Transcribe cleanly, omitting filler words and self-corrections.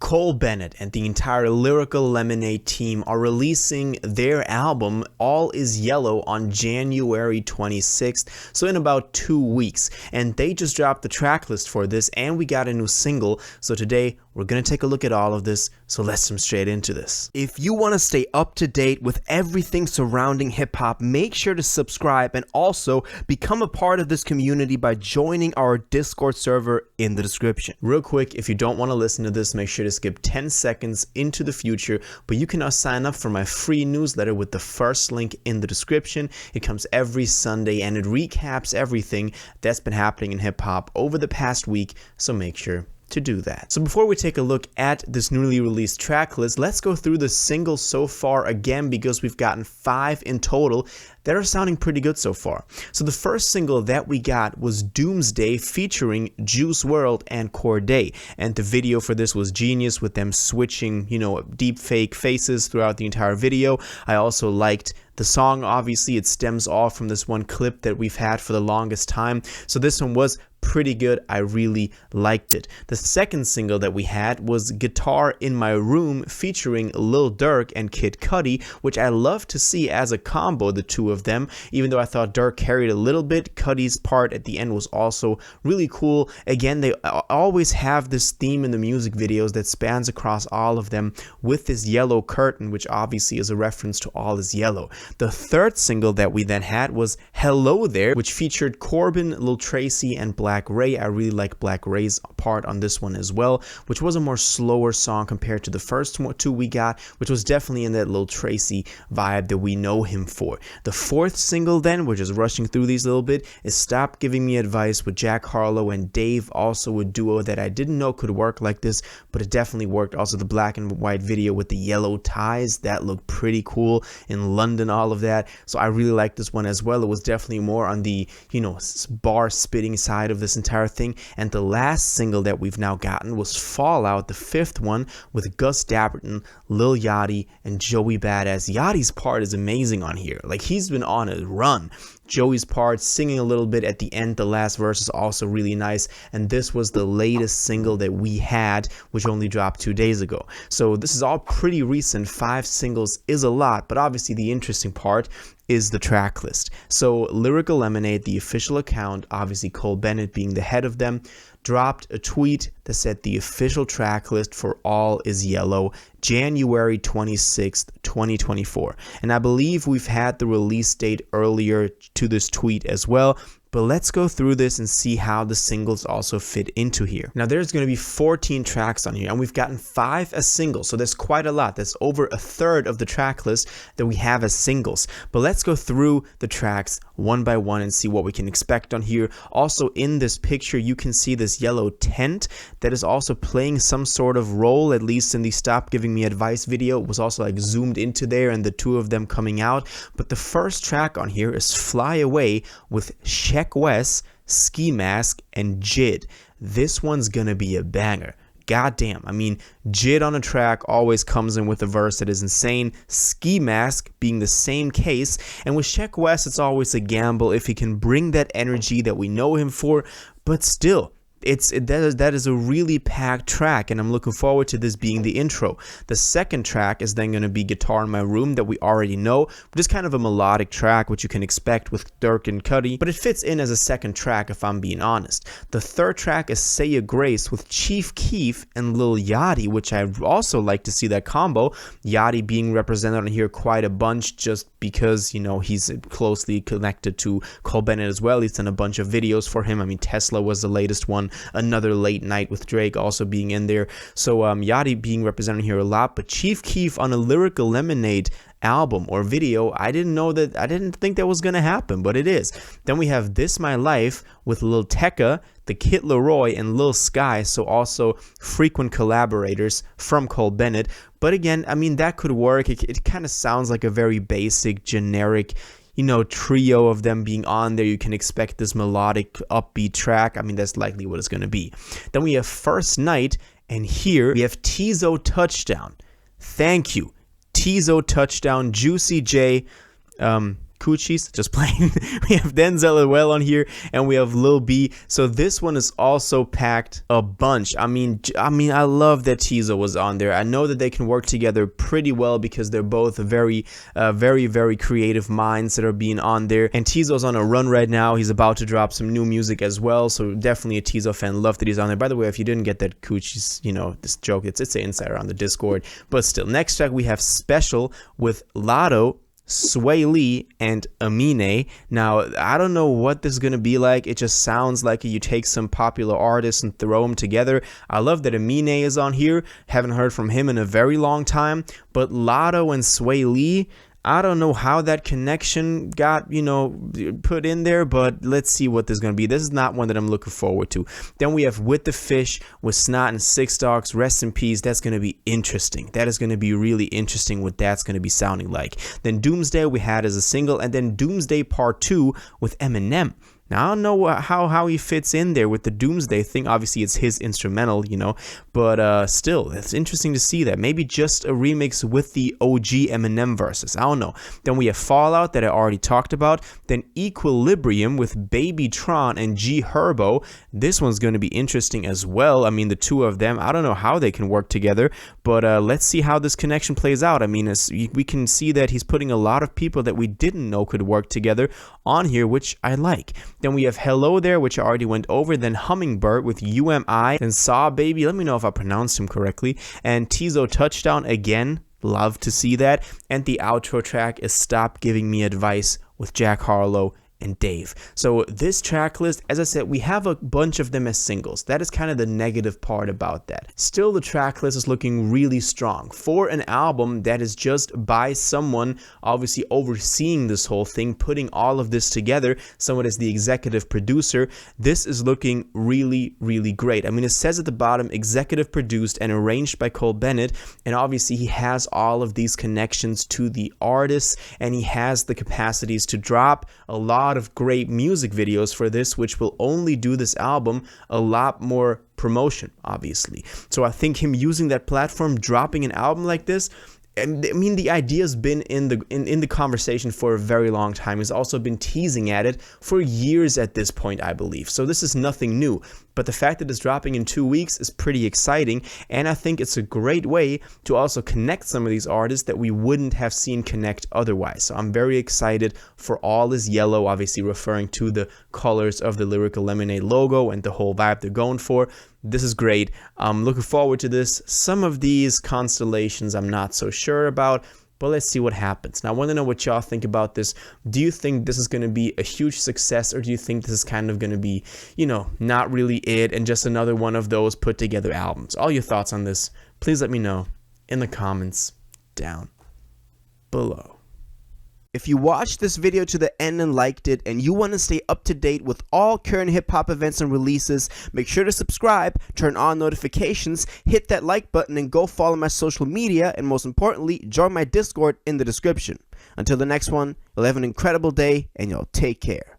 Cole Bennett and the entire Lyrical Lemonade team are releasing their album All Is Yellow on January 26th, so in about 2 weeks, and they just dropped the track list for this and we got a new single. So today we're going to take a look at all of this, so let's jump straight into this. If you want to stay up to date with everything surrounding hip-hop, make sure to subscribe and also become a part of this community by joining our Discord server in the description. Real quick, if you don't want to listen to this, make sure to skip 10 seconds into the future, but you can now sign up for my free newsletter with the first link in the description. It comes every Sunday and it recaps everything that's been happening in hip-hop over the past week, so make sure to do that. So before we take a look at this newly released track list, let's go through the singles so far again, because we've gotten 5 in total that are sounding pretty good so far. So the first single that we got was Doomsday featuring Juice WRLD and Cordae, and the video for this was genius with them switching, deep fake faces throughout the entire video. I also liked the song. Obviously it stems off from this one clip that we've had for the longest time, so this one was pretty good. I really liked it. The second single that we had was Guitar in My Room featuring Lil Durk and Kid Cudi, which I love to see as a combo, the two of them. Even though I thought Durk carried a little bit, Cudi's part at the end was also really cool. Again, they always have this theme in the music videos that spans across all of them with this yellow curtain, which obviously is a reference to All Is Yellow. The third single that we then had was Hello There, which featured Corbin, Lil Tracy, and Black Ray. I really like Black Ray's part on this one as well, which was a more slower song compared to the first two we got, which was definitely in that Lil Tracy vibe that we know him for. The fourth single then, which is rushing through these a little bit, is Stop Giving Me Advice with Jack Harlow and Dave, also a duo that I didn't know could work like this, but it definitely worked. Also the black and white video with the yellow ties, that looked pretty cool in London, all of that. So I really liked this one as well. It was definitely more on the, bar spitting side of this entire thing. And the last single that we've now gotten was Fallout, the fifth one, with Gus Dapperton, Lil Yachty, and Joey Badass. Yachty's part is amazing on here. Like, he's been on a run. Joey's part, singing a little bit at the end, the last verse is also really nice, and this was the latest single that we had, which only dropped 2 days ago. So this is all pretty recent. 5 singles is a lot, but obviously the interesting part is the track list. So Lyrical Lemonade, the official account, obviously Cole Bennett being the head of them, dropped a tweet that said the official track list for All Is Yellow, January 26th, 2024. And I believe we've had the release date earlier to this tweet as well. But let's go through this and see how the singles also fit into here. Now there's going to be 14 tracks on here, and we've gotten 5 as singles, so that's quite a lot. That's over a third of the track list that we have as singles. But let's go through the tracks one by one and see what we can expect on here. Also in this picture you can see this yellow tent that is also playing some sort of role, at least in the Stop Giving Me Advice video. It was also like zoomed into there and the two of them coming out. But the first track on here is Fly Away with Sheck Wes, Ski Mask, and Jid. This one's gonna be a banger. Goddamn, I mean, Jid on a track always comes in with a verse that is insane. Ski Mask being the same case, and with Sheck Wes, it's always a gamble if he can bring that energy that we know him for, but still, that is a really packed track, and I'm looking forward to this being the intro. The second track is then going to be Guitar in My Room, that we already know, but it's kind of a melodic track, which you can expect with Durk and Cudi, but it fits in as a second track if I'm being honest. The third track is Say Your Grace with Chief Keef and Lil Yachty, which I also like to see that combo. Yachty being represented on here quite a bunch just because, he's closely connected to Cole Bennett as well. He's done a bunch of videos for him. I mean, Tesla was the latest one. Another Late Night with Drake also being in there. So Yachty being represented here a lot, but Chief Keef on a Lyrical Lemonade album or video, I didn't think that was gonna happen, but it is. Then we have This My Life with Lil Tecca, the Kid Laroi, and Lil Sky, so also frequent collaborators from Cole Bennett. But again, I mean, that could work. It kind of sounds like a very basic, generic, trio of them being on there. You can expect this melodic, upbeat track. I mean, that's likely what it's going to be. Then we have First Night, and here we have Tizo Touchdown. Thank you. Tizo Touchdown, Juicy J, Coochies, just playing. We have Denzel as well on here, and we have Lil B. So this one is also packed a bunch. I mean, I love that Tizo was on there. I know that they can work together pretty well because they're both very creative minds that are being on there. And Tizo's on a run right now. He's about to drop some new music as well. So definitely a Tizo fan. Love that he's on there. By the way, if you didn't get that Coochies, you know, this joke, it's an insider on the Discord. But still, next track we have Special with Lotto, Sway Lee, and Amine. Now, I don't know what this is going to be like. It just sounds like you take some popular artists and throw them together. I love that Amine is on here. Haven't heard from him in a very long time. But Lotto and Sway Lee, I don't know how that connection got, you know, put in there, but let's see what this is going to be. This is not one that I'm looking forward to. Then we have With the Fish with Snot and Six Dogs. Rest in peace. That's going to be interesting. That is going to be really interesting what that's going to be sounding like. Then Doomsday we had as a single, and then Doomsday Part 2 with Eminem. Now, I don't know how he fits in there with the Doomsday thing. Obviously, it's his instrumental, you know, but still, it's interesting to see that. Maybe just a remix with the OG Eminem verses. I don't know. Then we have Fallout that I already talked about. Then Equilibrium with Baby Tron and G Herbo. This one's going to be interesting as well. I mean, the two of them, I don't know how they can work together, but let's see how this connection plays out. I mean, we can see that he's putting a lot of people that we didn't know could work together on here, which I like. Then we have Hello There, which I already went over. Then Hummingbird with UMI. Then Saw Baby. Let me know if I pronounced him correctly. And Tizo Touchdown again. Love to see that. And the outro track is Stop Giving Me Advice with Jack Harlow and Dave. So this track list, as I said, we have a bunch of them as singles. That is kind of the negative part about that. Still, the track list is looking really strong for an album that is just by someone obviously overseeing this whole thing, putting all of this together, someone as the executive producer. This is looking really great. I mean, it says at the bottom, executive produced and arranged by Cole Bennett, and obviously he has all of these connections to the artists, and he has the capacities to drop a lot of great music videos for this, which will only do this album a lot more promotion, obviously. So I think him using that platform, dropping an album like this, and I mean, the idea's been in the conversation for a very long time. He's also been teasing at it for years at this point, I believe. So this is nothing new. But the fact that it's dropping in 2 weeks is pretty exciting, and I think it's a great way to also connect some of these artists that we wouldn't have seen connect otherwise. So I'm very excited for All Is Yellow, obviously referring to the colors of the Lyrical Lemonade logo and the whole vibe they're going for. This is great. I'm looking forward to this. Some of these constellations I'm not so sure about, but let's see what happens. Now, I want to know what y'all think about this. Do you think this is going to be a huge success, or do you think this is kind of going to be, you know, not really it and just another one of those put together albums? All your thoughts on this, please let me know in the comments down below. If you watched this video to the end and liked it, and you want to stay up to date with all current hip-hop events and releases, make sure to subscribe, turn on notifications, hit that like button, and go follow my social media, and most importantly, join my Discord in the description. Until the next one, you'll have an incredible day, and y'all take care.